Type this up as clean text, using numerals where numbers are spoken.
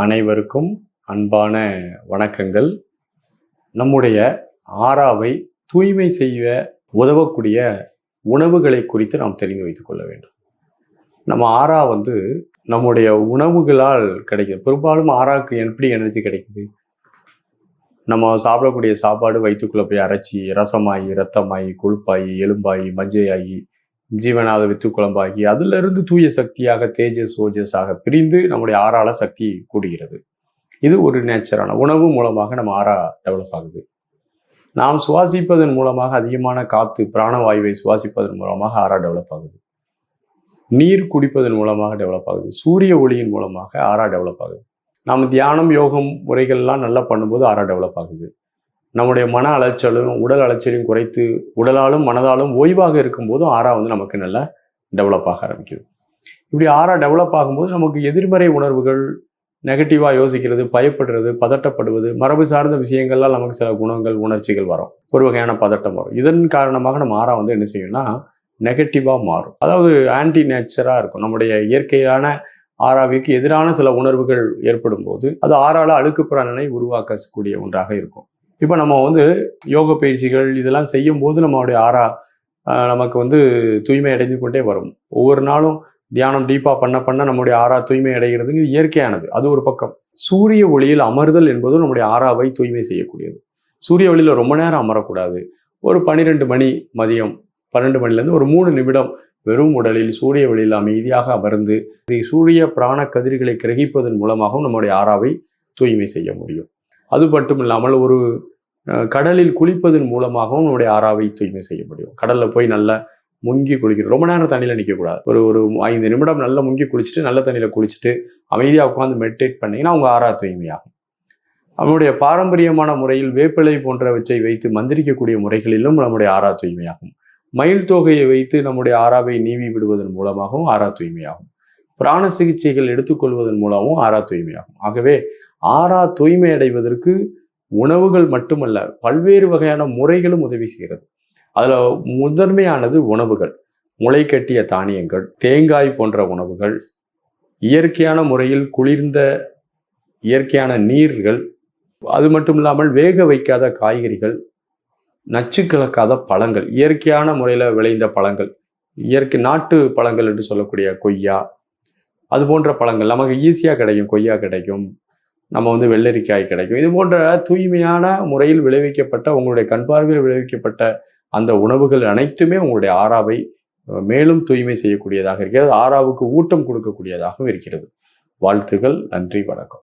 அனைவருக்கும் அன்பான வணக்கங்கள். நம்முடைய ஆறாவை தூய்மை செய்ய உதவக்கூடிய உணவுகளை குறித்து நாம் தெரிந்து வைத்துக் கொள்ள வேண்டும். நம்ம ஆறா நம்முடைய உணவுகளால் கிடைக்குது. பெரும்பாலும் ஆறாக்கு எப்படி எனர்ஜி கிடைக்குது? நம்ம சாப்பிடக்கூடிய சாப்பாடு வயிற்றுக்குள்ளே போய் அரைச்சி ரசமாகி, இரத்தமாகி, கொழுப்பாகி, எலும்பாகி, மஜ்ஜையாகி, ஜீவனாத வித்து குழம்பாகி, அதிலிருந்து தூய சக்தியாக தேஜஸ் ஓஜஸாக பிரிந்து நம்முடைய ஆறால சக்தி கூடுகிறது. இது ஒரு நேச்சரான உணவு மூலமாக நம்ம ஆறா டெவலப் ஆகுது. நாம் சுவாசிப்பதன் மூலமாக அதிகமான காற்று பிராணவாயுவை சுவாசிப்பதன் மூலமாக ஆறா டெவலப் ஆகுது. நீர் குடிப்பதன் மூலமாக டெவலப் ஆகுது. சூரிய ஒளியின் மூலமாக ஆறா டெவலப் ஆகுது. நாம் தியானம் யோகம் முறைகள்லாம் நல்லா பண்ணும்போது ஆறா டெவலப் ஆகுது. நம்முடைய மன அலைச்சலும் உடல் அலைச்சலையும் குறைத்து உடலாலும் மனதாலும் ஓய்வாக இருக்கும்போதும் ஆறா நமக்கு நல்லா டெவலப் ஆக ஆரம்பிக்குது. இப்படி ஆறா டெவலப் ஆகும்போது நமக்கு எதிர்மறை உணர்வுகள், நெகட்டிவாக யோசிக்கிறது, பயப்படுறது, பதட்டப்படுவது, மரபு சார்ந்த விஷயங்கள்லாம் நமக்கு சில குணங்கள் உணர்ச்சிகள் வரும். ஒரு வகையான பதட்டம் வரும். இதன் காரணமாக நம்ம ஆறா என்ன செய்யும்னா நெகட்டிவாக மாறும். அதாவது ஆன்டி நேச்சராக இருக்கும். நம்முடைய இயற்கையான ஆறாவிற்கு எதிரான சில உணர்வுகள் ஏற்படும் போது அது ஆறால அழுக்கு பிராணனை உருவாக்கக்கூடிய ஒன்றாக இருக்கும். இப்போ நம்ம யோக பயிற்சிகள் இதெல்லாம் செய்யும் போது நம்மளுடைய ஆறா நமக்கு தூய்மை அடைந்து கொண்டே வரும். ஒவ்வொரு நாளும் தியானம் டீப்பாக பண்ண நம்முடைய ஆறா தூய்மை அடைகிறதுக்கு இயற்கையானது. அது ஒரு பக்கம். சூரிய ஒளியில் அமர்தல் என்பதும் நம்முடைய ஆறாவை தூய்மை செய்யக்கூடியது. சூரிய ஒளியில் ரொம்ப நேரம் அமரக்கூடாது. ஒரு 12 மணி மதியம் 12 மணிலேருந்து ஒரு 3 நிமிடம் வெறும் உடலில் சூரிய ஒளியில் அமைதியாக அமர்ந்து சூரிய பிராண கதிர்களை கிரகிப்பதன் மூலமாகவும் நம்முடைய ஆறாவை தூய்மை செய்ய முடியும். அது மட்டும் இல்லாமல் ஒரு கடலில் குளிப்பதன் மூலமாகவும் நம்முடைய ஆறாவை தூய்மை செய்ய முடியும். கடலில் போய் நல்லா முங்கி குளிக்கணும். ரொம்ப நேரம் தண்ணியில் நிற்கக்கூடாது. ஒரு 5 நிமிடம் நல்லா முங்கி குளிச்சுட்டு நல்ல தண்ணியில் குளிச்சுட்டு அமைதியாக உட்காந்து மெடிடேட் பண்ணிங்கன்னா அவங்க ஆறா தூய்மையாகும். நம்முடைய பாரம்பரியமான முறையில் வேப்பிலை போன்றவற்றை வைத்து மந்திரிக்கக்கூடிய முறைகளிலும் நம்முடைய ஆறா தூய்மையாகும். மயில் தொகையை வைத்து நம்முடைய ஆறாவை நீவி விடுவதன் மூலமாகவும் ஆறா தூய்மையாகும். பிராண சிகிச்சைகள் எடுத்துக்கொள்வதன் மூலமும் ஆறா தூய்மையாகும். ஆகவே ஆறா தூய்மை அடைவதற்கு உணவுகள் மட்டுமல்ல, பல்வேறு வகையான முறைகளும் உதவி செய்கிறது. அதில் முதன்மையானது உணவுகள். முளை கட்டிய தானியங்கள், தேங்காய் போன்ற உணவுகள், இயற்கையான முறையில் குளிர்ந்த இயற்கையான நீர்கள், அது மட்டும் இல்லாமல் வேக வைக்காத காய்கறிகள், நச்சு கலக்காத பழங்கள், இயற்கையான முறையில் விளைந்த பழங்கள், இயற்கை நாட்டு பழங்கள் என்று சொல்லக்கூடிய கொய்யா, அது போன்ற பழங்கள் நமக்கு ஈஸியாக கிடைக்கும். கொய்யா கிடைக்கும், நம்ம வெள்ளரிக்காய் கிடைக்கும். இது போன்ற தூய்மையான முறையில் விளைவிக்கப்பட்ட உங்களுடைய கண் பார்வையில் விளைவிக்கப்பட்ட அந்த உணவுகள் அனைத்துமே உங்களுடைய ஆறாவை மேலும் தூய்மை செய்யக்கூடியதாக இருக்கிறது. ஆறாவுக்கு ஊட்டம் கொடுக்கக்கூடியதாகவும் இருக்கிறது. வாழ்த்துகள். நன்றி, வணக்கம்.